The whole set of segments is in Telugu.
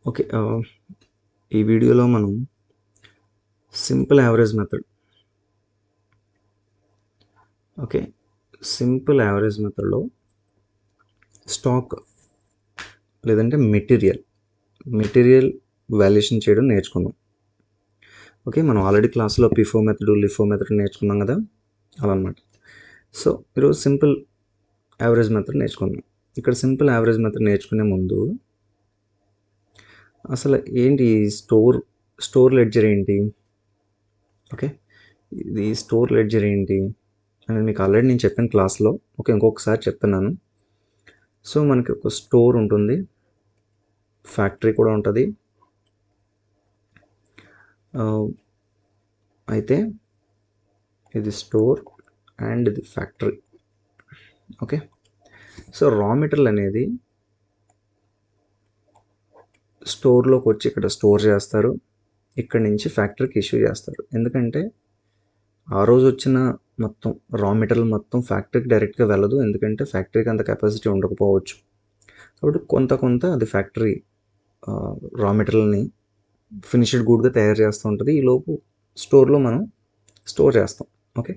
ఓకే. ఈ వీడియోలో మనం simple average method simple average మెథడ్లో స్టాక్ లేదంటే మెటీరియల్ వాల్యుయేషన్ చేయడం నేర్చుకుందాం. ఓకే, మనం ఆల్రెడీ క్లాస్లో పిఫో మెథడ్, లిఫో మెథడ్ నేర్చుకున్నాం కదా, అలా అన్నమాట. సో ఈరోజు సింపుల్ యావరేజ్ మెథడ్ నేర్చుకుందాం. ఇక్కడ సింపుల్ యావరేజ్ మెథడ్ నేర్చుకునే ముందు అసలు ఏంటి స్టోర్ లెడ్జర్ ఏంటి, ఓకే, ఇది స్టోర్ లెడ్జర్ ఏంటి అనేది మీకు ఆల్రెడీ నేను చెప్పాను క్లాస్లో. ఓకే, ఇంకొకసారి చెప్తున్నాను. సో మనకి ఒక స్టోర్ ఉంటుంది, ఫ్యాక్టరీ కూడా ఉంటుంది. అయితే ఇది స్టోర్ అండ్ ఇది factory. Okay, so raw material అనేది స్టోర్లోకి వచ్చి ఇక్కడ స్టోర్ చేస్తారు, ఇక్కడ నుంచి ఫ్యాక్టరీకి ఇష్యూ చేస్తారు. ఎందుకంటే ఆ రోజు వచ్చిన మొత్తం రా మెటీరియల్ మొత్తం ఫ్యాక్టరీకి డైరెక్ట్గా వెళ్ళదు, ఎందుకంటే ఫ్యాక్టరీకి అంత కెపాసిటీ ఉండకపోవచ్చు. కాబట్టి కొంత అది ఫ్యాక్టరీ రా మెటీరియల్ని ఫినిష్డ్ గుడ్గా తయారు చేస్తూ ఉంటుంది. ఈలోపు స్టోర్లో మనం స్టోర్ చేస్తాం. ఓకే,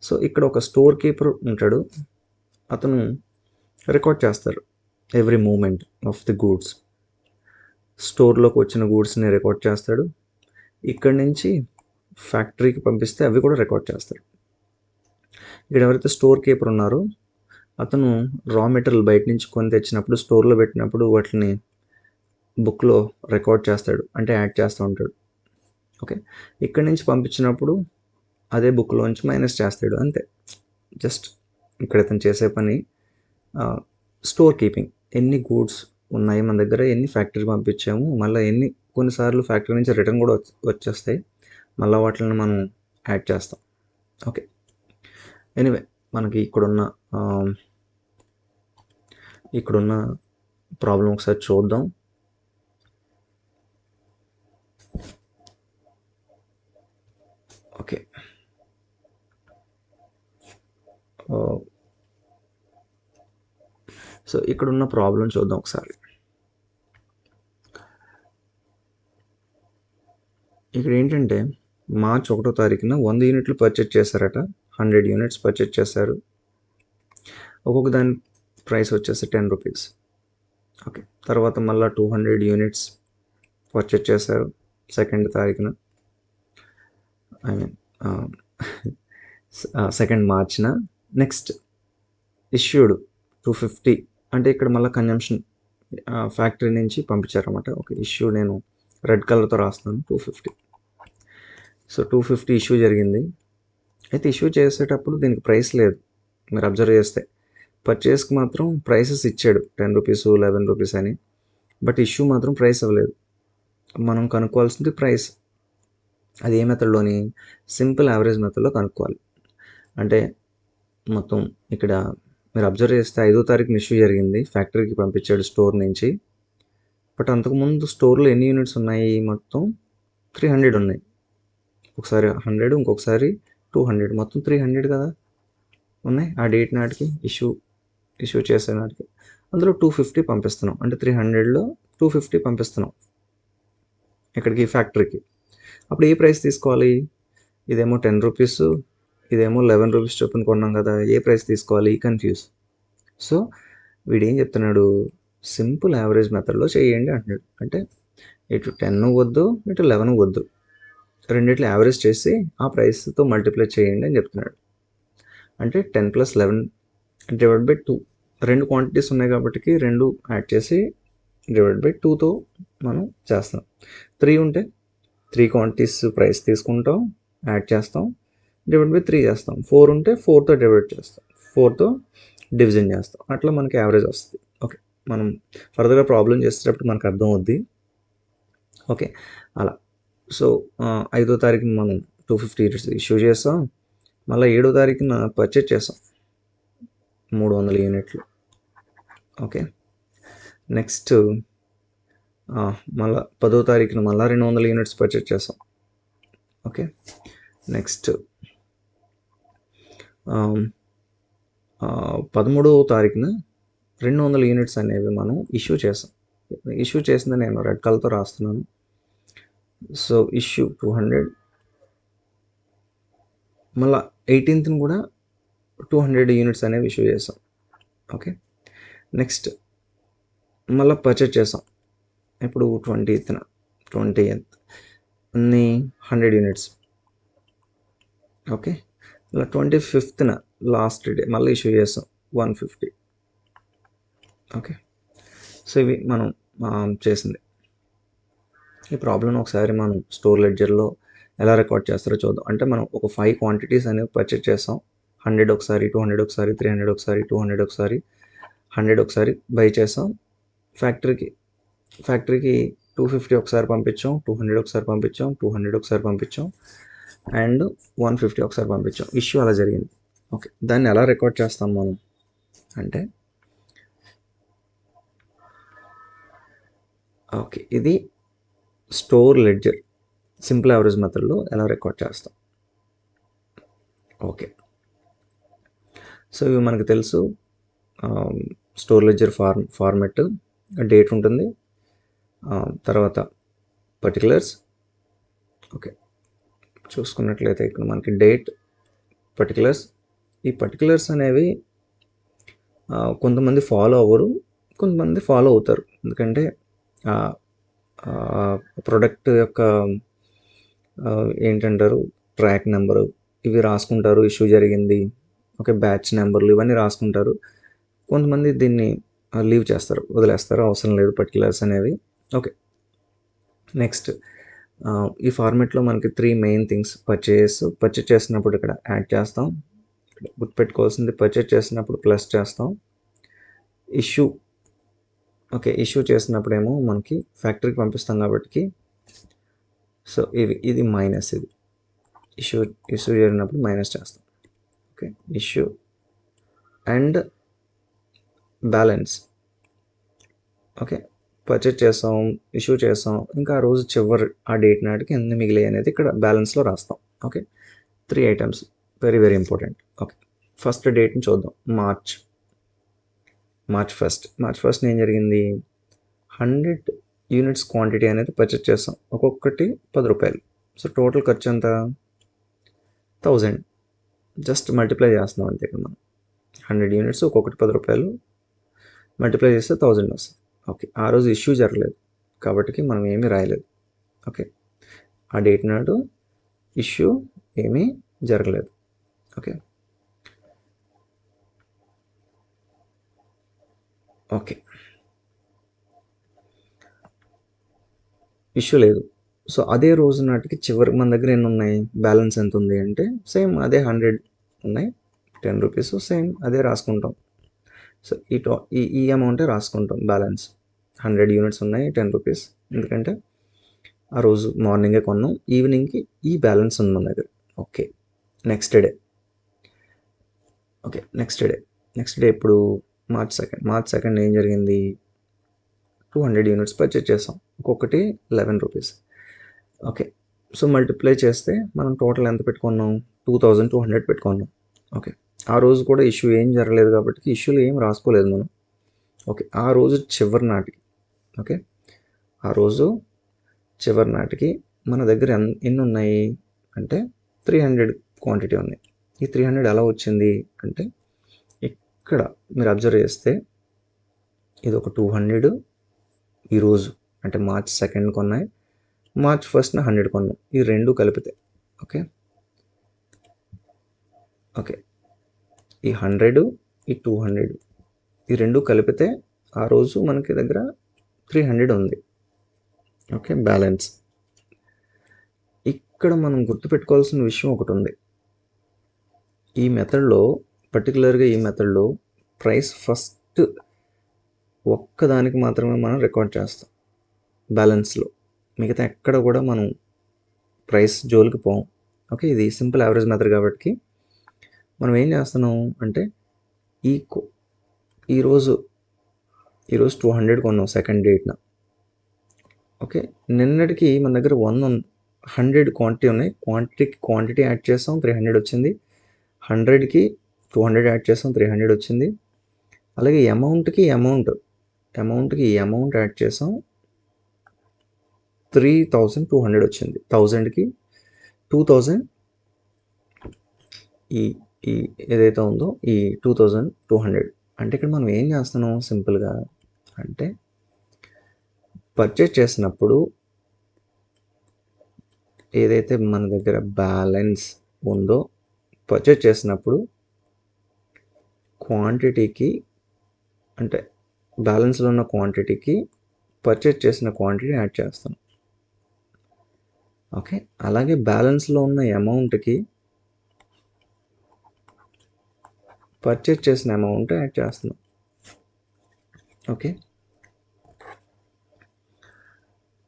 సో ఇక్కడ ఒక స్టోర్ కీపర్ ఉంటాడు, అతను రికార్డ్ చేస్తారు every movement of the goods. స్టోర్లోకి వచ్చిన గూడ్స్ని రికార్డ్ చేస్తాడు, ఇక్కడి నుంచి ఫ్యాక్టరీకి పంపిస్తే అవి కూడా రికార్డ్ చేస్తాడు. ఇక్కడ ఎవరైతే స్టోర్ కీపర్ ఉన్నారో అతను రా మెటీరియల్ బయట నుంచి కొని తెచ్చినప్పుడు స్టోర్లో పెట్టినప్పుడు వాటిని బుక్లో రికార్డ్ చేస్తాడు, అంటే యాడ్ చేస్తూ ఉంటాడు. ఓకే, ఇక్కడి నుంచి పంపించినప్పుడు అదే బుక్లోంచి మైనస్ చేస్తాడు, అంతే. జస్ట్ ఇక్కడ ఇతను చేసే పని స్టోర్ కీపింగ్. ఎన్ని గూడ్స్ ఉన్నాయి మన దగ్గర, ఎన్ని ఫ్యాక్టరీ పంపించాము, మళ్ళీ కొన్నిసార్లు ఫ్యాక్టరీ నుంచి రిటర్న్ కూడా వచ్చేస్తాయి, మళ్ళీ వాటిని మనం యాడ్ చేస్తాం. ఓకే, ఎనీవే మనకి ఇక్కడున్న ప్రాబ్లం ఒకసారి చూద్దాం. ఓకే, సో ఇక్కడున్న ప్రాబ్లం చూద్దాం ఒకసారి. ఇక్కడ ఏంటంటే మార్చ్ 1వ తారీఖున 100 యూనిట్లు పర్చేజ్ చేశారట. 100 యూనిట్స్ పర్చేజ్ చేశారు. ఒక్కొక్క దాని ప్రైస్ వచ్చేసి 10 రూపీస్. ఓకే, తర్వాత మళ్ళీ 200 యూనిట్స్ పర్చేజ్ చేశారు 2వ తారీఖున, ఐ మీన్ 2nd మార్చిన. నెక్స్ట్ ఇష్యూడ్ 250, అంటే ఇక్కడ మళ్ళీ కన్జంప్షన్ ఫ్యాక్టరీ నుంచి పంపించారన్నమాట. ఓకే, ఇష్యూ నేను రెడ్ కలర్తో రాస్తున్నాను, 250. సో 250 ఇష్యూ జరిగింది. అయితే ఇష్యూ చేసేటప్పుడు దీనికి ప్రైస్ లేదు, మీరు అబ్జర్వ్ చేస్తే. పర్చేస్కి మాత్రం ప్రైసెస్ ఇచ్చాడు, 10 రూపీస్ 11 రూపీస్ అని, బట్ ఇష్యూ మాత్రం ప్రైస్ అవ్వలేదు. మనం కనుక్కోవాల్సింది ప్రైస్. అది ఏ మెథడ్లోని, సింపుల్ యావరేజ్ మెథడ్లో కనుక్కోవాలి. అంటే మొత్తం ఇక్కడ మీరు అబ్జర్వ్ చేస్తే 5వ తారీఖున ఇష్యూ జరిగింది, ఫ్యాక్టరీకి పంపించాడు స్టోర్ నుంచి. బట్ అంతకుముందు స్టోర్లో ఎన్ని యూనిట్స్ ఉన్నాయి, మొత్తం 300 ఉన్నాయి. ఒకసారి 100, ఇంకొకసారి 200, మొత్తం 300 కదా ఉన్నాయి ఆ డేట్ నాటికి, ఇష్యూ చేసే నాటికి. అందులో 250 పంపిస్తున్నాం, అంటే 300లో 250 పంపిస్తున్నాం ఇక్కడికి ఫ్యాక్టరీకి. అప్పుడు ఏ ప్రైస్ తీసుకోవాలి? ఇదేమో 10 రూపీస్, ఇదేమో 11 రూపీస్ చొప్పున కొన్నాం కదా, ఏ ప్రైస్ తీసుకోవాలి? కన్ఫ్యూజ్. సో వీడేం చెప్తున్నాడు, సింపుల్ యావరేజ్ మెథడ్లో చేయండి అంటున్నాడు. అంటే ఇటు 10 వద్దు, ఇటు 11 వద్దు, రెండిట్లో యావరేజ్ చేసి ఆ ప్రైస్తో మల్టిప్లై చేయండి అని చెప్తున్నాడు. అంటే 10 + 11 / 2. రెండు క్వాంటిటీస్ ఉన్నాయి కాబట్టి రెండు యాడ్ చేసి / 2తో మనం చేస్తాం. 3 ఉంటే 3 క్వాంటిటీస్ ప్రైస్ తీసుకుంటాం, యాడ్ చేస్తాం, / 3 చేస్తాం. 4 ఉంటే 4తో డివైడ్ చేస్తాం, 4తో డివిజన్ చేస్తాం. అట్లా మనకి యావరేజ్ వస్తుంది. ఓకే, మనం ఫర్దర్గా ప్రాబ్లం చేసేటప్పుడు మనకు అర్థం అవుద్ది. ఓకే, అలా. సో 5వ తారీఖున మనం 250 యూనిట్స్ ఇష్యూ చేస్తాం, మళ్ళీ 7వ తారీఖున పర్చేజ్ చేస్తాం 300 యూనిట్లు. ఓకే, నెక్స్ట్ మళ్ళీ 10వ తారీఖున మళ్ళీ 200 యూనిట్స్ పర్చేజ్ చేస్తాం. ఓకే, నెక్స్ట్ 13వ తారీఖున 200 యూనిట్స్ అనేవి మనం ఇష్యూ చేస్తాం. ఇష్యూ చేసింది నేను రెడ్ కలర్తో రాస్తున్నాను. సో ఇష్యూ 200, మళ్ళీ 18th కూడా 200 యూనిట్స్ అనేవి ఇష్యూ చేసాం. ఓకే, నెక్స్ట్ మళ్ళీ పర్చేజ్ చేసాం. ఇప్పుడు 20th అన్ని 100 యూనిట్స్. ఓకే, ఇలా 25th లాస్ట్ డే మళ్ళీ ఇష్యూ చేస్తాం 150. ఓకే, సో ఇవి మనం చేసింది. ఈ ప్రాబ్లం ఒకసారి మనం స్టోర్ లెడ్జర్లో ఎలా రికార్డ్ చేస్తారో చూద్దాం. అంటే మనం ఒక 5 క్వాంటిటీస్ అనేవి పర్చేజ్ చేస్తాం. 100 ఒకసారి, 200 ఒకసారి, 300 ఒకసారి, 200 ఒకసారి, 100 ఒకసారి బై చేస్తాం. ఫ్యాక్టరీకి 250 ఒకసారి పంపించాం, 200 ఒకసారి పంపించాం, 200 ఒకసారి పంపించాం, అండ్ 150 ఒకసారి పంపించాం. ఇష్యూ అలా జరిగింది. ఓకే, దాన్ని ఎలా రికార్డ్ చేస్తాం మనం అంటే, ఓకే, ఇది స్టోర్ లెడ్జర్ సింపుల్ యావరేజ్ మెథడ్లో ఎలా రికార్డ్ చేస్తాం. ఓకే, సో ఇవి మనకు తెలుసు. స్టోర్ లెడ్జర్ ఫార్మెట్, డేట్ ఉంటుంది, తర్వాత పర్టికులర్స్. ఓకే, చూసుకున్నట్లయితే ఇక్కడ మనకి డేట్, పర్టికులర్స్. ఈ పర్టికులర్స్ అనేవి కొంతమంది ఫాలో అవ్వరు, కొంతమంది ఫాలో అవుతారు. ఎందుకంటే ప్రొడక్ట్ యొక్క ఏంటంటారు, ట్రాక్ నెంబరు ఇవి రాసుకుంటారు, ఇష్యూ జరిగింది, ఓకే, బ్యాచ్ నెంబర్లు ఇవన్నీ రాసుకుంటారు. కొంతమంది దీన్ని లీవ్ చేస్తారు, వదిలేస్తారు, అవసరం లేదు పర్టికులర్స్ అనేవి. ఓకే, నెక్స్ట్ ఈ ఫార్మెట్లో మనకి 3 మెయిన్ థింగ్స్. పర్చేజ్ చేసినప్పుడు ఇక్కడ యాడ్ చేస్తాం, గుర్తుపెట్టుకోవాల్సింది పర్చేజ్ చేసినప్పుడు ప్లస్ చేస్తాం. ఇష్యూ, ఓకే, ఇష్యూ చేసినప్పుడేమో మనకి ఫ్యాక్టరీకి పంపిస్తాం కాబట్టి, సో ఇది మైనస్, ఇది ఇష్యూ జరిగినప్పుడు మైనస్ చేస్తాం. Okay, issue and balance. Okay, purchase చేస్తాం, ఇష్యూ చేస్తాం, ఇంకా ఆ రోజు చివరి ఆ డేట్ నాటికి ఎన్ని మిగిలాయి అనేది ఇక్కడ బ్యాలెన్స్లో రాస్తాం. Okay, 3 items very very important. Okay, first డేట్ని చూద్దాం. మార్చ్ 1st ఏం జరిగింది, 100 యూనిట్స్ క్వాంటిటీ అనేది పర్చేజ్ చేస్తాం, ఒక్కొక్కటి 10 రూపాయలు. సో టోటల్ ఖర్చు ఎంత, 1000. జస్ట్ మల్టిప్లై చేస్తున్నాం అంతే. ఇక్కడ మనం 100 యూనిట్స్ ఒక్కొక్కటి 10 రూపాయలు మల్టిప్లై చేస్తే 1000 వస్తుంది. ఓకే, ఆ రోజు ఇష్యూ జరగలేదు కాబట్టి మనం ఏమీ రాయలేదు. ఓకే, ఆ డేట్ నాడు ఇష్యూ ఏమీ జరగలేదు. ఓకే, ఓకే, ఇష్యూ లేదు. సో అదే రోజు నాటికి చివరి మన దగ్గర ఎన్ని ఉన్నాయి, బ్యాలెన్స్ ఎంత ఉంది అంటే సేమ్ అదే 100 ఉన్నాయి, 10 రూపీస్, సేమ్ అదే రాసుకుంటాం. సో ఈ అమౌంటే రాసుకుంటాం బ్యాలెన్స్. 100 యూనిట్స్ ఉన్నాయి, 10 రూపీస్. ఎందుకంటే ఆ రోజు మార్నింగే కొన్నాం, ఈవినింగ్కి ఈ బ్యాలెన్స్ ఉంది మన దగ్గర. ఓకే, నెక్స్ట్ డే ఇప్పుడు మార్చ్ 2nd ఏం జరిగింది, 200 యూనిట్స్ పర్చేజ్ చేస్తాం, ఒక్కొక్కటి 11 రూపీస్. ఓకే, సో మల్టిప్లై చేస్తే మనం టోటల్ ఎంత పెట్టుకున్నాం, 2200 పెట్టుకున్నాం. ఓకే, ఆ రోజు కూడా ఇష్యూ ఏం జరగలేదు కాబట్టి ఇష్యూలు ఏం రాసుకోలేదు మనం. ఓకే, ఆ రోజు చివరి నాటికి మన దగ్గర ఎన్ని ఉన్నాయి అంటే 300 క్వాంటిటీ ఉన్నాయి. ఈ 300 ఎలా వచ్చింది అంటే, ఇక్కడ మీరు అబ్జర్వ్ చేస్తే ఇది ఒక 200 ఈరోజు అంటే మార్చ్ 2nd కొన్నాయి, మార్చ్ 1st 100 కొన్నాం, ఈ రెండు కలిపితే. ఓకే, ఈ 100 ఈ 200 ఈ రెండు కలిపితే ఆ రోజు మనకి దగ్గర 300 ఉంది. Okay, balance. ఇక్కడ మనం గుర్తుపెట్టుకోవాల్సిన విషయం ఒకటి ఉంది. ఈ మెథడ్లో, పర్టికులర్గా ఈ మెథడ్లో ప్రైస్ ఫస్ట్ ఒక్కదానికి మాత్రమే మనం రికార్డ్ చేస్తాం బ్యాలెన్స్లో, మిగతా ఎక్కడ కూడా మనం ప్రైస్ జోలికి పోం. ఓకే, ఇది సింపుల్ యావరేజ్ మెథడ్ కాబట్టి మనం ఏం చేస్తున్నాం అంటే, ఈరోజు 200 కొన్నాం 2nd డేట్న. ఓకే, నిన్నటికి మన దగ్గర 100 క్వాంటిటీ ఉన్నాయి, క్వాంటిటీ యాడ్ చేస్తాం, 300 వచ్చింది. 100కి 200 యాడ్ చేస్తాం, 300 వచ్చింది. అలాగే అమౌంట్ అమౌంట్కి ఈ అమౌంట్ యాడ్ చేసాం, 3200 వచ్చింది. 1000కి 2000 ఈ ఈ ఏదైతే ఉందో ఈ 2200. అంటే ఇక్కడ మనం ఏం చేస్తున్నాం సింపుల్గా అంటే పర్చేజ్ చేసినప్పుడు ఏదైతే మన దగ్గర బ్యాలెన్స్ ఉందో పర్చేజ్ చేసినప్పుడు క్వాంటిటీకి అంటే బ్యాలెన్స్లో ఉన్న క్వాంటిటీకి పర్చేజ్ చేసిన క్వాంటిటీ యాడ్ చేస్తాం. ఓకే, అలాగే బ్యాలెన్స్లో ఉన్న అమౌంట్కి పర్చేజ్ చేసిన అమౌంట్ యాడ్ చేస్తున్నాం. ఓకే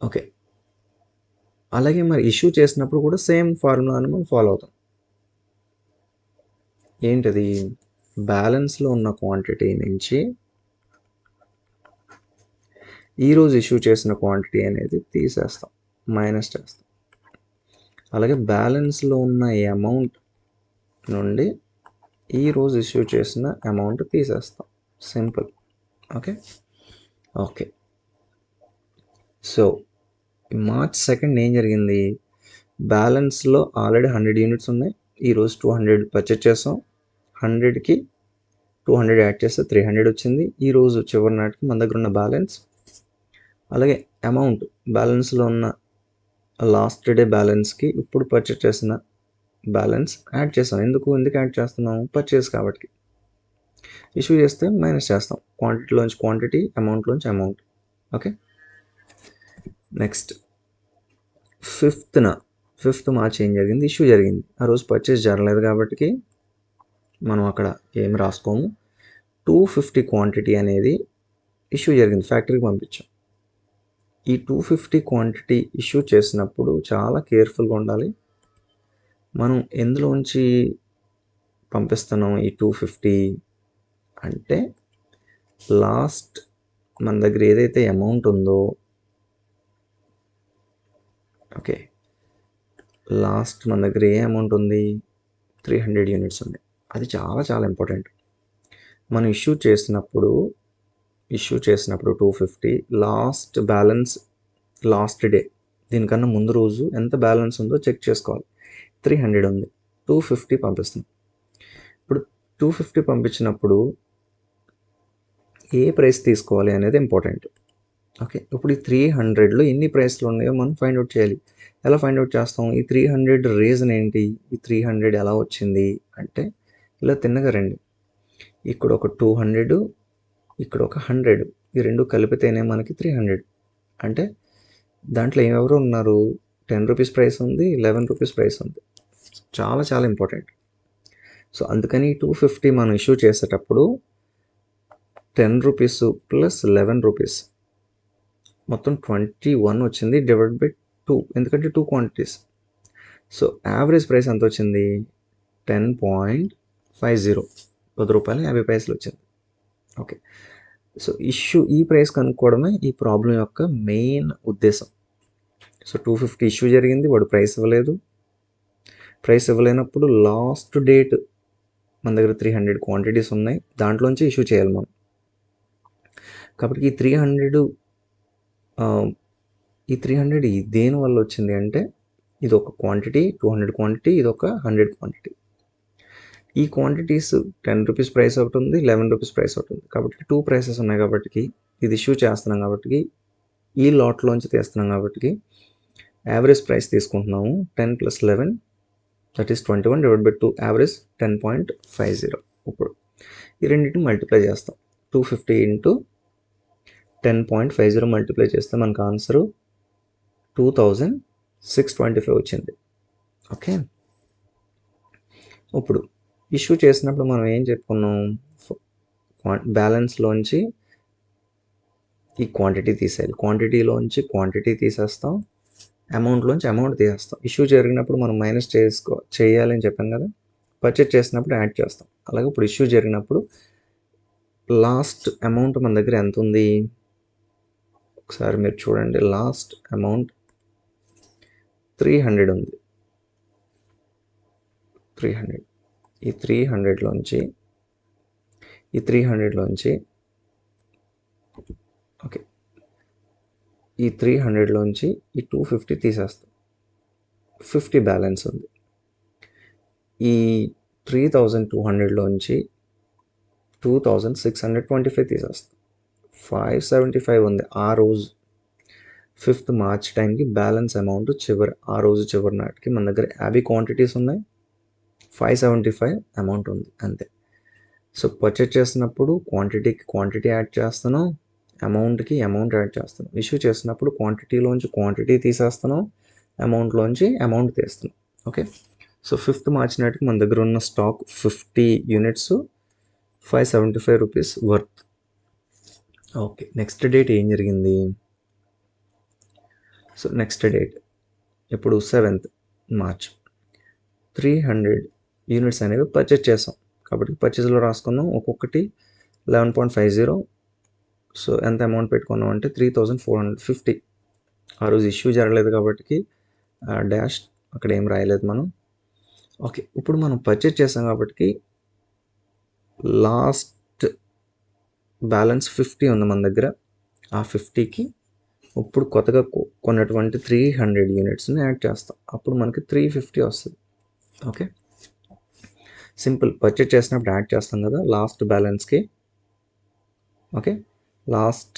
ఓకే అలాగే మరి ఇష్యూ చేసినప్పుడు కూడా సేమ్ ఫార్ములాని మనం ఫాలో అవుతాం. ఏంటది? బ్యాలెన్స్లో ఉన్న క్వాంటిటీ నుంచి ఈరోజు ఇష్యూ చేసిన క్వాంటిటీ అనేది తీసేస్తాం, మైనస్ చేస్తాం. అలాగే బ్యాలెన్స్లో ఉన్న అమౌంట్ నుండి ఈరోజు ఇష్యూ చేసిన అమౌంట్ తీసేస్తాం. Simple. Okay okay so March 2 ఏం జరిగింది? బ్యాలెన్స్లో ఆల్రెడీ 100 యూనిట్స్ ఉన్నాయి. ఈరోజు 200 పర్చేజ్ చేసాం. 100కి 200 యాడ్ చేస్తే 300 వచ్చింది. ఈరోజు చివరి నాటికి మన దగ్గర ఉన్న బ్యాలెన్స్ అలాగే అమౌంట్ బ్యాలెన్స్లో ఉన్న లాస్ట్ డే బ్యాలెన్స్కి ఇప్పుడు పర్చేజ్ చేసిన బ్యాలెన్స్ యాడ్ చేస్తాం. ఎందుకు యాడ్ చేస్తున్నాం? పర్చేజ్ కాబట్టి. ఇష్యూ చేస్తే మైనస్ చేస్తాం, క్వాంటిటీలోంచి క్వాంటిటీ, అమౌంట్లోంచి amount. Okay next 5th March ఏం జరిగింది? ఇష్యూ జరిగింది. ఆ రోజు పర్చేజ్ జరగలేదు కాబట్టి మనం అక్కడ ఏం రాసుకోము. 250 క్వాంటిటీ అనేది ఇష్యూ జరిగింది, ఫ్యాక్టరీకి పంపించాం. ఈ 250 క్వాంటిటీ ఇష్యూ చేసినప్పుడు చాలా కేర్ఫుల్గా ఉండాలి. మనం ఎందులోంచి పంపిస్తున్నాం ఈ 250 అంటే లాస్ట్ మన దగ్గర ఏదైతే అమౌంట్ ఉందో, ఓకే లాస్ట్ మన దగ్గర ఏ అమౌంట్ ఉంది? 300 యూనిట్స్ ఉంది. అది చాలా చాలా ఇంపార్టెంట్. మనం ఇష్యూ చేసినప్పుడు 250 లాస్ట్ బ్యాలెన్స్, లాస్ట్ డే దీనికన్నా ముందు రోజు ఎంత బ్యాలెన్స్ ఉందో చెక్ చేసుకోవాలి. 300 ఉంది, 250 పంపిస్తున్నాం. ఇప్పుడు 250 పంపించినప్పుడు ఏ ప్రైస్ తీసుకోవాలి అనేది ఇంపార్టెంట్. ఓకే ఇప్పుడు ఈ 300లో ఎన్ని ప్రైస్లు ఉన్నాయో మనం ఫైండ్ అవుట్ చేయాలి. ఎలా ఫైండ్ అవుట్ చేస్తాం? ఈ 300 రీజన్ ఏంటి? ఈ 300 ఎలా వచ్చింది అంటే ఇలా తిన్నగా రండి. ఇక్కడ ఒక 200, ఇక్కడ ఒక 100, ఈ రెండు కలిపితేనే మనకి 300. అంటే దాంట్లో ఎవరు ఉన్నారు? 10 రూపీస్ ప్రైస్ ఉంది, 11 రూపీస్ ప్రైస్ ఉంది. చాలా చాలా ఇంపార్టెంట్. సో అందుకని 250 మనం ఇష్యూ చేసేటప్పుడు 10 రూపీస్ ప్లస్ 11 రూపీస్ మొత్తం 21 వచ్చింది, డివైడ్ బై 2, ఎందుకంటే 2 క్వాంటిటీస్. సో యావరేజ్ ప్రైస్ ఎంత వచ్చింది? 10.50, 10 రూపాయలు 50 పైసలు వచ్చింది. ఓకే సో ఈ ప్రైస్ కనుక్కోవడమే ఈ ప్రాబ్లం యొక్క మెయిన్ ఉద్దేశం. సో 250 ఇష్యూ జరిగింది, వాడు ప్రైస్ ఇవ్వలేదు. ప్రైస్ ఇవ్వలేనప్పుడు లాస్ట్ డేట్ మన దగ్గర 300 క్వాంటిటీస్ ఉన్నాయి, దాంట్లోంచి ఇష్యూ చేయాలి మనం. కాబట్టి ఈ 300 దేని వల్ల వచ్చింది అంటే ఇది ఒక క్వాంటిటీ, 200 క్వాంటిటీ, ఇది ఒక 100 క్వాంటిటీ. ఈ క్వాంటిటీస్ 10 రూపీస్ ప్రైస్ ఒకటి ఉంది, 11 రూపీస్ ప్రైస్ ఒకటి ఉంది. కాబట్టి 2 ప్రైసెస్ ఉన్నాయి కాబట్టి ఇది ఇష్యూ చేస్తున్నాం కాబట్టి ఈ లాట్లోంచి తీస్తున్నాం కాబట్టి యావరేజ్ ప్రైస్ తీసుకుంటున్నాము. 10 + 11 that is 21 divide by 2, average 10.50. ఇప్పుడు ఈ రెండింటిని మల్టిప్లై చేస్తాం. 250 ఇంటూ 10.50 మల్టిప్లై చేస్తే మనకు ఆన్సరు 2625 వచ్చింది. ఓకే ఇప్పుడు ఇష్యూ చేసినప్పుడు మనం ఏం చెప్పుకున్నాం? బ్యాలెన్స్లోంచి ఈ క్వాంటిటీ తీసేయాలి, క్వాంటిటీలోంచి క్వాంటిటీ తీసేస్తాం, అమౌంట్లోంచి అమౌంట్ తీసేస్తాం. ఇష్యూ జరిగినప్పుడు మనం మైనస్ చేయాలని చెప్పాం కదా, పర్చేజ్ చేసినప్పుడు యాడ్ చేస్తాం. అలాగే ఇప్పుడు ఇష్యూ జరిగినప్పుడు లాస్ట్ అమౌంట్ మన దగ్గర ఎంత ఉంది? ఒకసారి మీరు చూడండి, లాస్ట్ అమౌంట్ 300 ఉంది. 300 ఈ 300లోంచి ఈ 300లోంచి ఈ 250 తీసేస్తాం, 50 బ్యాలెన్స్ ఉంది. ఈ 3200లోంచి 2625 తీసేస్తాం, 575 ఉంది. ఆ రోజు 5th మార్చ్ టైంకి బ్యాలెన్స్ అమౌంట్ ఆ రోజు చివరి నాటికి మన దగ్గర 50 క్వాంటిటీస్ ఉన్నాయి, 575 అమౌంట్ ఉంది అంతే. సో పర్చేజ్ చేసినప్పుడు క్వాంటిటీకి క్వాంటిటీ యాడ్ చేస్తున్నాం, అమౌంట్కి అమౌంట్ యాడ్ చేస్తున్నాం. ఇష్యూ చేసినప్పుడు క్వాంటిటీలోంచి క్వాంటిటీ తీసేస్తున్నాం, అమౌంట్లోంచి అమౌంట్ తీస్తున్నాం. ఓకే, సో 5th మార్చ్ నాటికి మన దగ్గర ఉన్న stock 50 units, 575 rupees worth. Okay, next date ఏం జరిగింది? సో నెక్స్ట్ డేట్ ఇప్పుడు 7th మార్చ్ 300 యూనిట్స్ అనేవి పర్చేజ్ చేసాం కాబట్టి పర్చేజ్లో రాసుకున్నాం. ఒక్కొక్కటి 11.50. సో ఎంత అమౌంట్ పెట్టుకున్నాం అంటే 3450. ఆ రోజు ఇష్యూ జరగలేదు కాబట్టి డాష్ అక్కడ ఏం రాయలేదు మనం. ఓకే, ఇప్పుడు మనం పర్చేజ్ చేసాం కాబట్టి లాస్ట్ బ్యాలెన్స్ 50 ఉంది మన దగ్గర. ఆ 50కి ఇప్పుడు కొత్తగా కొన్నటువంటి 300 యూనిట్స్ని యాడ్ చేస్తాం, అప్పుడు మనకి 350 వస్తుంది. Okay, simple. పర్చేజ్ చేసినప్పుడు యాడ్ చేస్తాం కదా లాస్ట్ బ్యాలెన్స్కి. ఓకే, లాస్ట్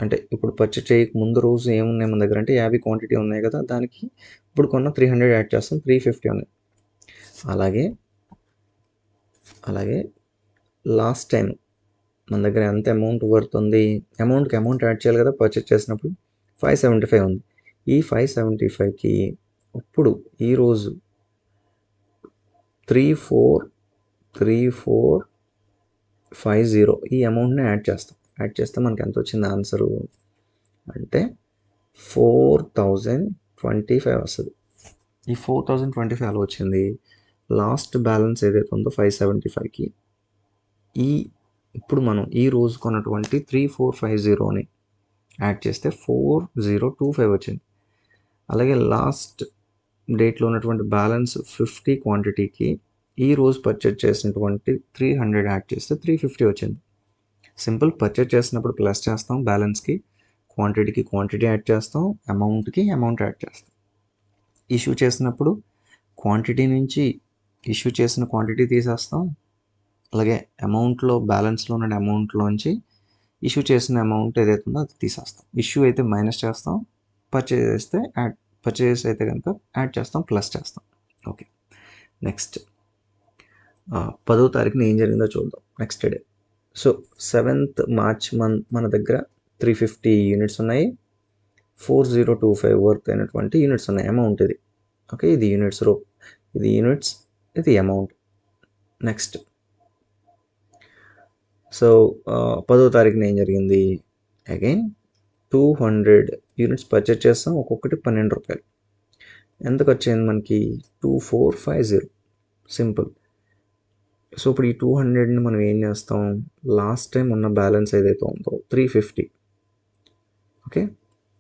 అంటే ఇప్పుడు పర్చేజ్ చేయక ముందు రోజు ఏమున్నాయి మన దగ్గర అంటే 50 క్వాంటిటీ ఉన్నాయి కదా, దానికి ఇప్పుడు కొన్న 300 యాడ్ చేస్తాం, 350 ఉన్నాయి. అలాగే లాస్ట్ టైం మన దగ్గర ఎంత అమౌంట్ వర్త్ ఉంది, అమౌంట్కి అమౌంట్ యాడ్ చేయాలి కదా పర్చేజ్ చేసినప్పుడు, 575 ఉంది. ఈ 575కి ఇప్పుడు ఈరోజు 3450 ఈ అమౌంట్ని యాడ్ చేస్తాం. యాడ్ చేస్తే మనకి ఎంత వచ్చింది ఆన్సరు అంటే 4025 వస్తుంది. ఈ 4025 అలా వచ్చింది. లాస్ట్ బ్యాలెన్స్ ఏదైతే ఉందో 575కి ఇప్పుడు మనం ఈ రోజు కొన్నటువంటి 3450ని యాడ్ చేస్తే 4025 వచ్చింది. అలాగే లాస్ట్ డేట్లో ఉన్నటువంటి బ్యాలెన్స్ 50 క్వాంటిటీకి ఈ రోజు పర్చేజ్ చేసినటువంటి 300 యాడ్ చేస్తే 350 వచ్చింది. సింపుల్. పర్చేజ్ చేసినప్పుడు ప్లస్ చేస్తాం బ్యాలెన్స్కి, క్వాంటిటీకి క్వాంటిటీ యాడ్ చేస్తాం, అమౌంట్కి అమౌంట్ యాడ్ చేస్తాం. ఇష్యూ చేసినప్పుడు క్వాంటిటీ నుంచి ఇష్యూ చేసిన క్వాంటిటీ తీసేస్తాం, అలాగే అమౌంట్లో బ్యాలెన్స్లో ఉన్న అమౌంట్లోంచి ఇష్యూ చేసిన అమౌంట్ ఏదైతే ఉందో అది తీసేస్తాం. ఇష్యూ అయితే మైనస్ చేస్తాం, పర్చేజ్ అయితే కనుక యాడ్ చేస్తాం, ప్లస్ చేస్తాం. ఓకే, నెక్స్ట్ 10వ తారీఖున ఏం జరిగిందో చూద్దాం. Next day so 7th March మన దగ్గర 350 యూనిట్స్ ఉన్నాయి, 4025 వర్త్ అయినటువంటి యూనిట్స్ ఉన్నాయి. అమౌంట్ ఇది. ఓకే, ఇది యూనిట్స్ రో, ఇది యూనిట్స్, ఇది అమౌంట్. నెక్స్ట్ సో 10వ తారీఖున ఏం జరిగింది? అగైన్ 200 యూనిట్స్ పర్చేజ్ చేస్తాం, ఒక్కొక్కటి 12 రూపాయలు. ఎంత ఖర్చు అయింది మనకి? 2450. సింపుల్. సో ఇప్పుడు ఈ 200ని మనం ఏం చేస్తాం, లాస్ట్ టైం ఉన్న బ్యాలెన్స్ ఏదైతే ఉందో 350. ఓకే,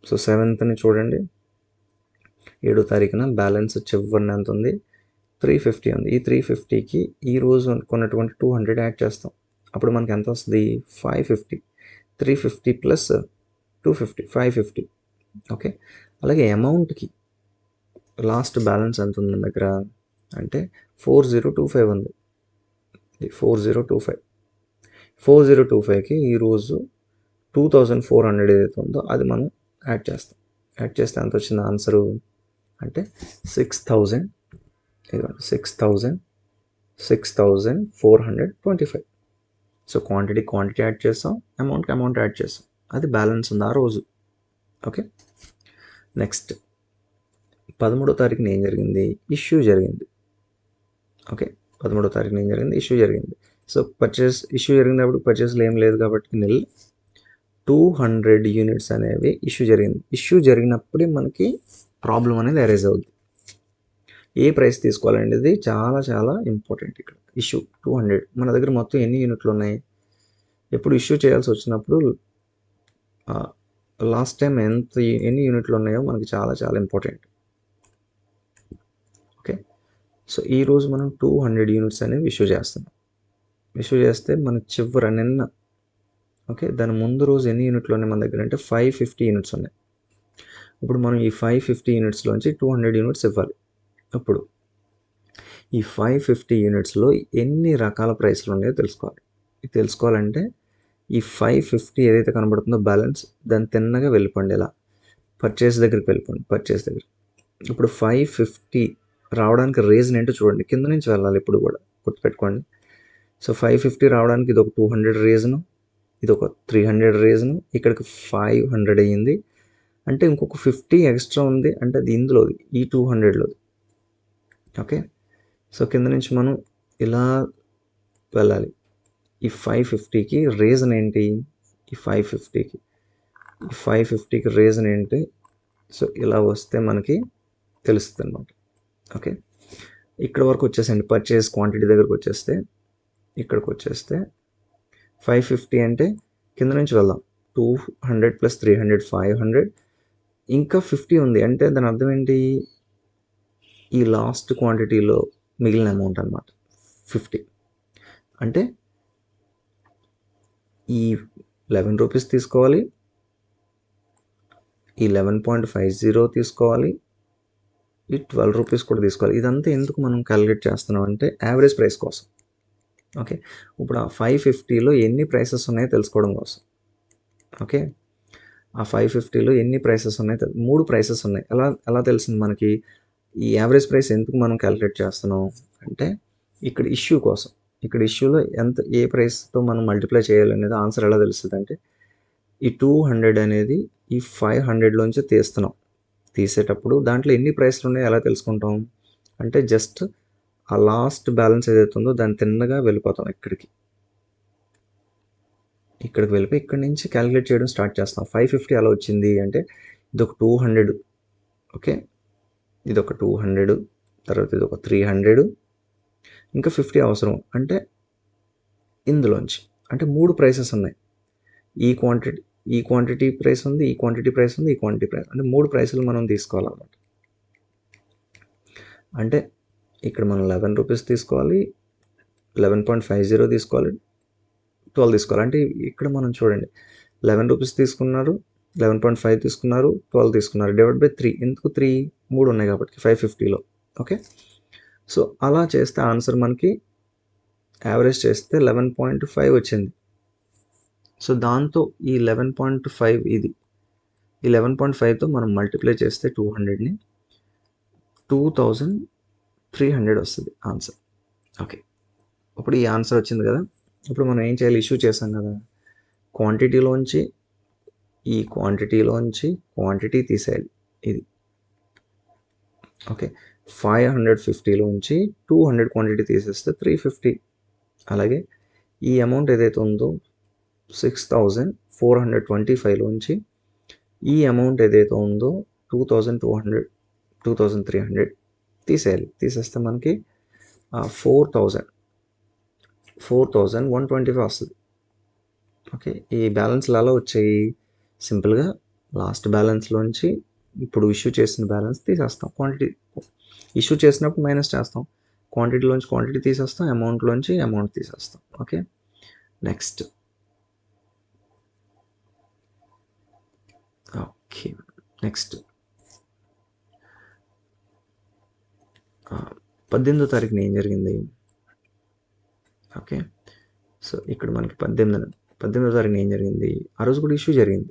సో 7th చూడండి, 7వ తారీఖున బ్యాలెన్స్ చివరిన ఎంత ఉంది? 350 ఉంది. ఈ 350కి ఈ రోజు కొన్నటువంటి 200 యాడ్ చేస్తాం, అప్పుడు మనకి ఎంత వస్తుంది? 550. 350 ప్లస్ 250, 550. ఓకే, అలాగే అమౌంట్కి లాస్ట్ బ్యాలెన్స్ ఎంత ఉంది మన దగ్గర అంటే 4025 ఉంది. 4025కి ఈరోజు 2400 ఏదైతే ఉందో అది మనం యాడ్ చేస్తాం. యాడ్ చేస్తే ఎంత వచ్చింది ఆన్సరు అంటే 6425. సో క్వాంటిటీ యాడ్ చేస్తాం, అమౌంట్కి అమౌంట్ యాడ్ చేస్తాం, అది బ్యాలెన్స్ ఉంది ఆ రోజు. ఓకే, నెక్స్ట్ 13వ తారీఖున ఏం జరిగింది? ఇష్యూ జరిగింది. ఓకే, 13వ తారీఖున ఏం జరిగింది? ఇష్యూ జరిగింది. సో ఇష్యూ జరిగినప్పుడు పర్చేస్లో ఏం లేదు కాబట్టి 200 యూనిట్స్ అనేవి ఇష్యూ జరిగింది. ఇష్యూ జరిగినప్పుడే మనకి ప్రాబ్లం అనేది అరైజ్ అవుతుంది. ఏ ప్రైస్ తీసుకోవాలనేది చాలా చాలా ఇంపార్టెంట్. ఇక్కడ ఇష్యూ 200, మన దగ్గర మొత్తం ఎన్ని యూనిట్లు ఉన్నాయి? ఎప్పుడు ఇష్యూ చేయాల్సి వచ్చినప్పుడు లాస్ట్ టైం ఎన్ని యూనిట్లు ఉన్నాయో మనకి చాలా చాలా ఇంపార్టెంట్. ఓకే, సో ఈరోజు మనం 200 యూనిట్స్ అనేవి ఇష్యూ చేస్తున్నాం. ఇష్యూ చేస్తే మన నిన్న ఓకే దాని ముందు రోజు ఎన్ని యూనిట్లు ఉన్నాయి మన దగ్గర అంటే 550 యూనిట్స్ ఉన్నాయి. ఇప్పుడు మనం ఈ 550 యూనిట్స్లోంచి 200 యూనిట్స్ ఇవ్వాలి. ఇప్పుడు ఈ 550 యూనిట్స్లో ఎన్ని రకాల ప్రైస్లు ఉన్నాయో తెలుసుకోవాలి. ఇది తెలుసుకోవాలంటే ఈ 550 ఏదైతే కనబడుతుందో బ్యాలెన్స్ దాన్ని తిన్నగా వెళ్ళిపోండి, ఇలా పర్చేస్ దగ్గరికి వెళ్ళిపోండి. పర్చేస్ దగ్గర ఇప్పుడు 550 రావడానికి రీజన్ ఏంటో చూడండి. కింద నుంచి వెళ్ళాలి ఇప్పుడు కూడా, గుర్తుపెట్టుకోండి. సో 550 రావడానికి ఇది ఒక 200 రీజను, ఇది ఒక 300 రీజను, ఇక్కడికి 500 అయ్యింది. అంటే ఇంకొక 50 ఎక్స్ట్రా ఉంది, అంటే అది ఇందులోది, ఈ 200లోది. ఓకే, సో కింద నుంచి మనం ఇలా వెళ్ళాలి. ఈ 550కి రీజన్ ఏంటి? ఈ 550కి రీజన్ ఏంటి? సో ఇలా వస్తే మనకి తెలుస్తుంది అనమాట. ఓకే, ఇక్కడ వరకు వచ్చేసండి. పర్చేస్ క్వాంటిటీ దగ్గరకు వచ్చేస్తే, ఇక్కడికి వచ్చేస్తే 550 అంటే కింద నుంచి వెళ్దాం. 200 + 300 500, ఇంకా 50 ఉంది. అంటే దాని అర్థం ఏంటి? ఈ లాస్ట్ క్వాంటిటీలో మిగిలిన అమౌంట్ అనమాట 50. అంటే ఈ 11 రూపీస్ తీసుకోవాలి, ఈ 11.50 తీసుకోవాలి, ఈ 12 రూపీస్ కూడా తీసుకోవాలి. ఇదంతా ఎందుకు మనం క్యాలిక్యులేట్ చేస్తున్నాం అంటే యావరేజ్ ప్రైస్ కోసం. ఓకే, ఇప్పుడు ఆ 550లో ఎన్ని ప్రైసెస్ ఉన్నాయో తెలుసుకోవడం కోసం. ఓకే, ఆ 550లో ఎన్ని ప్రైసెస్ ఉన్నాయో 3 ప్రైసెస్ ఉన్నాయి. ఎలా తెలిసింది మనకి? ఈ యావరేజ్ ప్రైస్ ఎందుకు మనం క్యాలిక్యులేట్ చేస్తున్నాం అంటే ఇక్కడ ఇష్యూ కోసం. ఇక్కడ ఇష్యూలో ఏ ప్రైస్తో మనం మల్టిప్లై చేయాలనేది ఆన్సర్ ఎలా తెలుస్తుంది అంటే ఈ 200 అనేది ఈ 500లోంచి తీస్తున్నాం. తీసేటప్పుడు దాంట్లో ఎన్ని ప్రైస్లు ఉన్నాయో ఎలా తెలుసుకుంటాం అంటే జస్ట్ ఆ లాస్ట్ బ్యాలెన్స్ ఏదైతే ఉందో దాన్ని తిన్నగా వెళ్ళిపోతాం. ఇక్కడికి వెళ్ళిపోయి ఇక్కడి నుంచి క్యాలిక్యులేట్ చేయడం స్టార్ట్ చేస్తాం. 550 అలా వచ్చింది అంటే ఇది ఒక 200. ఓకే, ఇది ఒక 200, తర్వాత ఇది ఒక 300, ఇంకా 50 అవసరం. అంటే ఇందులోంచి అంటే 3 ప్రైసెస్ ఉన్నాయి. ఈ క్వాంటిటీ ప్రైస్ ఉంది, ఈ క్వాంటిటీ ప్రైస్ ఉంది, ఈ క్వాంటిటీ ప్రైస్, అంటే 3 ప్రైసులు మనం తీసుకోవాలన్నమాట. అంటే ఇక్కడ మనం 11 రూపీస్ తీసుకోవాలి, 11.50 తీసుకోవాలి, 12 తీసుకోవాలి. అంటే ఇక్కడ మనం చూడండి, 11 రూపీస్ తీసుకున్నారు, 11.5 తీసుకున్నారు, 12 తీసుకున్నారు, / 3. ఎందుకు 3? 3 ఉన్నాయి కాబట్టి 550లో. ఓకే, సో అలా చేస్తే ఆన్సర్ మనకి యావరేజ్ చేస్తే 11.5 వచ్చింది. సో దాంతో ఈ 11.5 ఇది 11.5తో మనం మల్టిప్లై చేస్తే 200ని 2300 వస్తుంది ఆన్సర్. ఓకే, ఇప్పుడు ఈ ఆన్సర్ వచ్చింది కదా. ఇప్పుడు మనం ఏం చేయాలి? ఇష్యూ చేసాం కదా, క్వాంటిటీలోంచి క్వాంటిటీ తీసేయాలి. ఇది ఓకే, 550లోంచి 200 క్వాంటిటీ తీసేస్తే 350. అలాగే ఈ అమౌంట్ ఏదైతే ఉందో 6425లోంచి ఈ అమౌంట్ ఏదైతే ఉందో 2300 తీసేయాలి. తీసేస్తే మనకి 4125 వస్తుంది. ఓకే, ఈ బ్యాలెన్స్లు అలా వచ్చాయి. సింపుల్గా లాస్ట్ బ్యాలెన్స్లోంచి ఇప్పుడు ఇష్యూ చేసిన బ్యాలెన్స్ తీసేస్తాం. క్వాంటిటీ ఇష్యూ చేసినప్పుడు మైనస్ చేస్తాం, క్వాంటిటీలోంచి క్వాంటిటీ తీసేస్తాం, అమౌంట్లోంచి అమౌంట్ తీసేస్తాం. Okay, next. ఓకే, నెక్స్ట్ 18వ తారీఖున ఏం జరిగింది? ఓకే, సో ఇక్కడ మనకి 18వ తారీఖున ఏం జరిగింది? ఆ రోజు కూడా ఇష్యూ జరిగింది.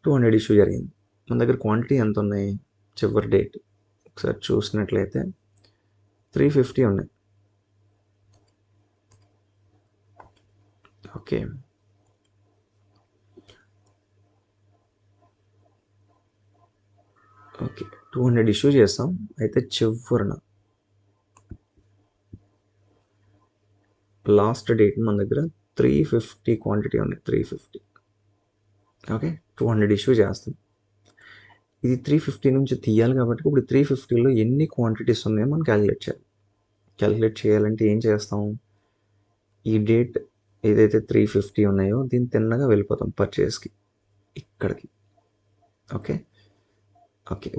200 ఇష్యూ జరిగింది. మన దగ్గర క్వాంటిటీ ఎంత ఉన్నాయి? చివరి డేట్ ఒకసారి చూసినట్లయితే 350 ఉన్నాయి. ఓకే, ఓకే 200 ఇష్యూ చేస్తాం. అయితే చివరిన లాస్ట్ డేట్ మన దగ్గర 350 క్వాంటిటీ ఉన్నాయి. 350. ఓకే, 200 ఇష్యూ చేస్తాం. ఇది 350 నుంచి తీయాలి కాబట్టి ఇప్పుడు 350లో ఎన్ని క్వాంటిటీస్ ఉన్నాయో మనం క్యాలిక్యులేట్ చేయాలంటే ఏం చేస్తాం? ఈ డేట్ ఏదైతే 350 ఉన్నాయో దీన్ని తిన్నగా వెళ్ళిపోతాం పర్చేస్కి, ఇక్కడికి. ఓకే,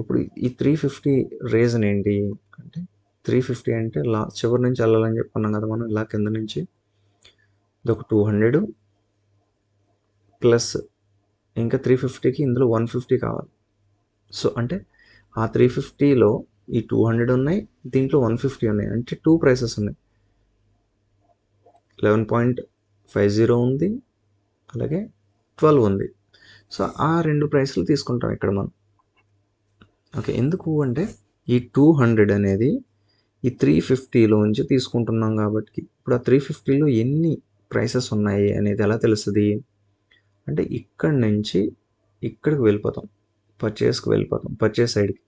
ఇప్పుడు ఈ 350 రీజన్ ఏంటి అంటే 350 అంటే చివరి నుంచి వెళ్ళాలని చెప్పుకున్నాం కదా మనం. ఇలా కింద నుంచి ఇది ఒక 200 ప్లస్ ఇంకా 350కి ఇందులో 150 కావాలి. సో అంటే ఆ 350లో ఈ 200 ఉన్నాయి, దీంట్లో 150 ఉన్నాయి, అంటే 2 ప్రైసెస్ ఉన్నాయి. 11.50 ఉంది, అలాగే 12 ఉంది. సో ఆ 2 ప్రైస్లు తీసుకుంటాం ఇక్కడ మనం. ఓకే, ఎందుకు అంటే ఈ 200 అనేది ఈ 350లోంచి తీసుకుంటున్నాం కాబట్టి ఇప్పుడు ఆ 350లో ఎన్ని ప్రైసెస్ ఉన్నాయి అనేది ఎలా తెలుస్తుంది అంటే ఇక్కడ నుంచి ఇక్కడికి వెళ్ళిపోతాం, పర్చేస్ సైడ్కి.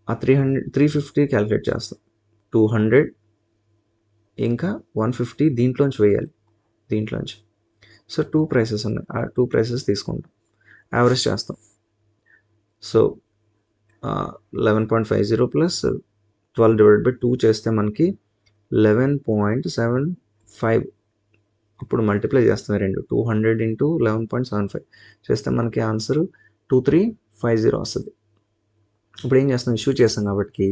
ఆ 350 క్యాలిక్యులేట్ చేస్తాం. 200 ఇంకా 150 దీంట్లోంచి వేయాలి, దీంట్లోంచి. సో 2 ప్రైసెస్ ఉన్నాయి, ఆ 2 ప్రైసెస్ తీసుకుంటాం, యావరేజ్ చేస్తాం. సో 11.50 ప్లస్ 12/2 చేస్తే మనకి 11.75. ఇప్పుడు మల్టిప్లై చేస్తాం రెండు, 200 ఇంటూ 11.75 చేస్తే మనకి ఆన్సర్ 2350 వస్తుంది. ఇప్పుడు ఏం చేస్తాం, ఇష్యూ చేస్తాం కాబట్టి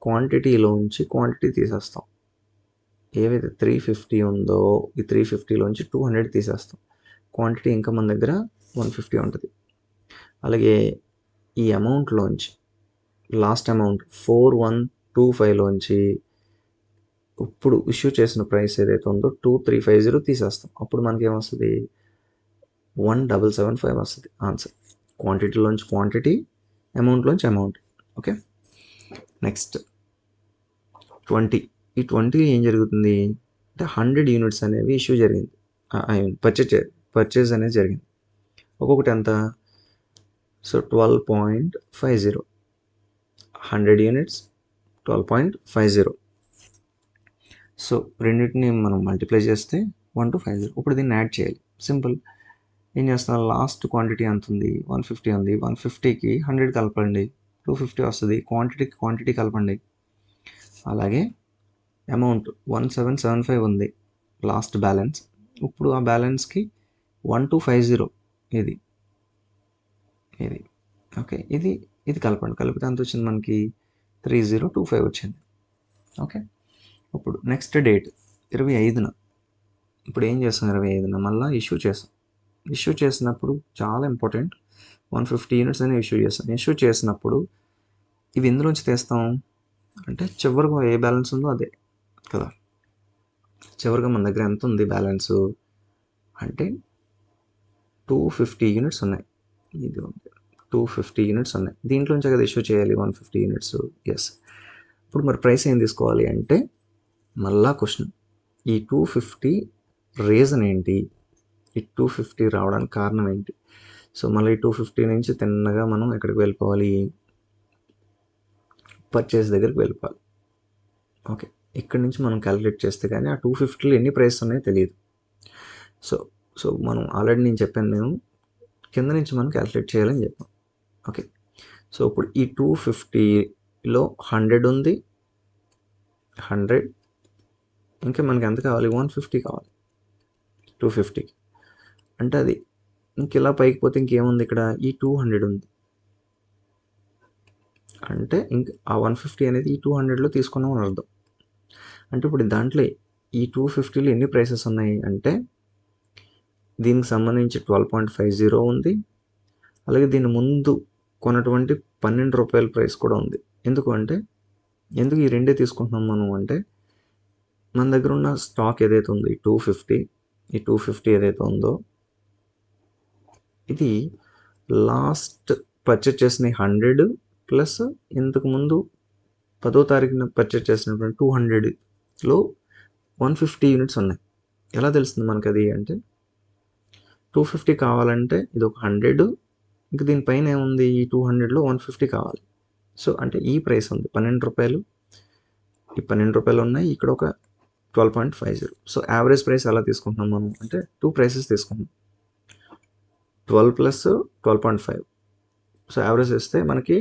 క్వాంటిటీలోంచి క్వాంటిటీ తీసేస్తాం. ఏవైతే 350 ఉందో ఈ 350లోంచి 200 తీసేస్తాం. క్వాంటిటీ ఇంకా మన దగ్గర 150 ఉంటుంది. అలాగే ఈ అమౌంట్లోంచి లాస్ట్ అమౌంట్ 4125లోంచి ఇప్పుడు ఇష్యూ చేసిన ప్రైస్ ఏదైతే ఉందో 2350 తీసేస్తాం. అప్పుడు మనకి ఏమొస్తుంది, 1775 వస్తుంది ఆన్సర్. క్వాంటిటీలోంచి క్వాంటిటీ, అమౌంట్లోంచి అమౌంట్. Okay, next 20. ఈ 20 ఏం జరుగుతుంది అంటే 100 యూనిట్స్ అనేవి ఇష్యూ జరిగింది, పర్చేజ్ అనేది జరిగింది. ఒక్కొక్కటి ఎంత, సో 12.50, 100 యూనిట్స్ 12.50. సో రెండింటిని మనం మల్టిప్లై చేస్తే 1250. ఇప్పుడు దీన్ని యాడ్ చేయాలి, సింపుల్. ఏం చేస్తాం, లాస్ట్ క్వాంటిటీ ఎంత ఉంది, 150 ఉంది, 150కి 100 కలపండి, 250 వస్తుంది. క్వాంటిటీకి క్వాంటిటీ కలపండి. అలాగే అమౌంట్ 1775 ఉంది లాస్ట్ బ్యాలెన్స్. ఇప్పుడు ఆ బ్యాలెన్స్కి 1250 ఇది ఓకే, ఇది కలపండి. కలిపితే ఎంత వచ్చింది మనకి, 3025 వచ్చింది. ఓకే, ఇప్పుడు నెక్స్ట్ డేట్ 25న. ఇప్పుడు ఏం చేస్తాం, 25న మళ్ళీ ఇష్యూ చేస్తాం. ఇష్యూ చేసినప్పుడు చాలా ఇంపార్టెంట్, 150 యూనిట్స్ అనేవి ఇష్యూ చేస్తాం. ఇష్యూ చేసినప్పుడు ఇవి ఎందులోంచి తీస్తాం అంటే చివరిగా ఏ బ్యాలెన్స్ ఉందో అదే కదా. చివరిగా మన దగ్గర ఎంత ఉంది బ్యాలెన్స్ అంటే 250 యూనిట్స్ ఉన్నాయి. ఇది ఉంది 250 యూనిట్స్ ఉన్నాయి, దీంట్లోంచే కదా ఇష్యూ చేయాలి 150 యూనిట్స్. ఎస్. ఇప్పుడు మరి ప్రైస్ ఏం తీసుకోవాలి అంటే మళ్ళా క్వశ్చన్, ఈ 250 రీజన్ ఏంటి, ఈ 250 రావడానికి కారణం ఏంటి. సో మళ్ళీ 250 నుంచి తిన్నగా మనం ఎక్కడికి వెళ్ళిపోవాలి, పర్చేస్ దగ్గరికి వెళ్ళిపోవాలి. ఓకే, ఇక్కడ నుంచి మనం క్యాలిక్యులేట్ చేస్తే కానీ ఆ 250లో ఎన్ని ప్రైస్ ఉన్నాయో తెలియదు. సో మనం ఆల్రెడీ నేను చెప్పాను, మేము కింద నుంచి మనం క్యాలిక్యులేట్ చేయాలని చెప్పాం. ఓకే, సో ఇప్పుడు ఈ 250లో 100 ఉంది, 100 ఇంకా మనకి ఎంత కావాలి, 150 కావాలి 250కి. అంటే అది ఇంక ఇలా పైకి పోతే ఇంకేముంది, ఇక్కడ ఈ 200 ఉంది, అంటే ఇంక ఆ 150 అనేది ఈ 200లో తీసుకున్నాం అని అర్థం. అంటే ఇప్పుడు దాంట్లో ఈ 250లో ఎన్ని ప్రైసెస్ ఉన్నాయి అంటే దీనికి సంబంధించి 12.50 ఉంది, అలాగే దీని ముందు కొన్నటువంటి 12 రూపాయల ప్రైస్ కూడా ఉంది. ఎందుకు ఈ రెండే తీసుకుంటున్నాం మనం అంటే మన దగ్గర ఉన్న స్టాక్ ఏదైతే ఉందో ఈ 250 ఏదైతే ఉందో ఇది లాస్ట్ పర్చేజ్ చేసిన 100 ప్లస్ ఇంతకు ముందు 10వ తారీఖున పర్చేజ్ చేసినటువంటి 200లో 150 యూనిట్స్ ఉన్నాయి. ఎలా తెలుస్తుంది మనకు అది అంటే 250 కావాలంటే ఇది ఒక 100, ఇంకా దీనిపైన ఏముంది, ఈ 200లో 150 కావాలి. సో అంటే ఈ ప్రైస్ ఉంది 12 రూపాయలు, ఈ 12 రూపాయలు ఉన్నాయి, ఇక్కడ ఒక 12.50. సో యావరేజ్ ప్రైస్ ఎలా తీసుకుంటున్నాం మనం అంటే 2 ప్రైసెస్ తీసుకుంటున్నాం, 12 ప్లస్ 12.5. సో యావరేజ్ వేస్తే మనకి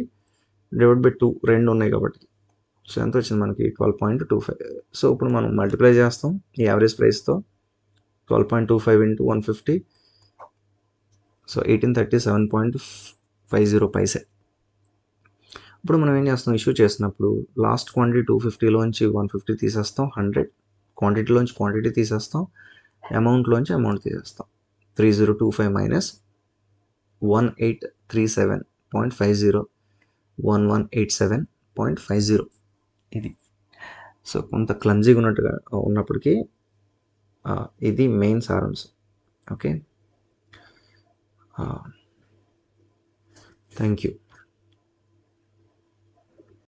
/2 రెండు ఉన్నాయి కాబట్టి సో ఎంత వచ్చింది మనకి 12.25. సో ఇప్పుడు మనం మల్టిప్లై చేస్తాం ఈ యావరేజ్ ప్రైస్తో, 12.25 ఇంటూ 150, సో 1837.50 పైసే. ఇప్పుడు మనం ఏం చేస్తాం, ఇష్యూ చేసినప్పుడు లాస్ట్ క్వాంటిటీ 250లోంచి 150 తీసేస్తాం, 100 క్వాంటిటీలోంచి క్వాంటిటీ తీసేస్తాం, అమౌంట్లోంచి అమౌంట్ తీసేస్తాం. 3025 మైనస్ 1837.50 1187.50 ఇది. సో కొంత క్లమ్జీగా ఉన్నప్పటికీ ఇది మెయిన్ సారాంశం. Okay, thank you.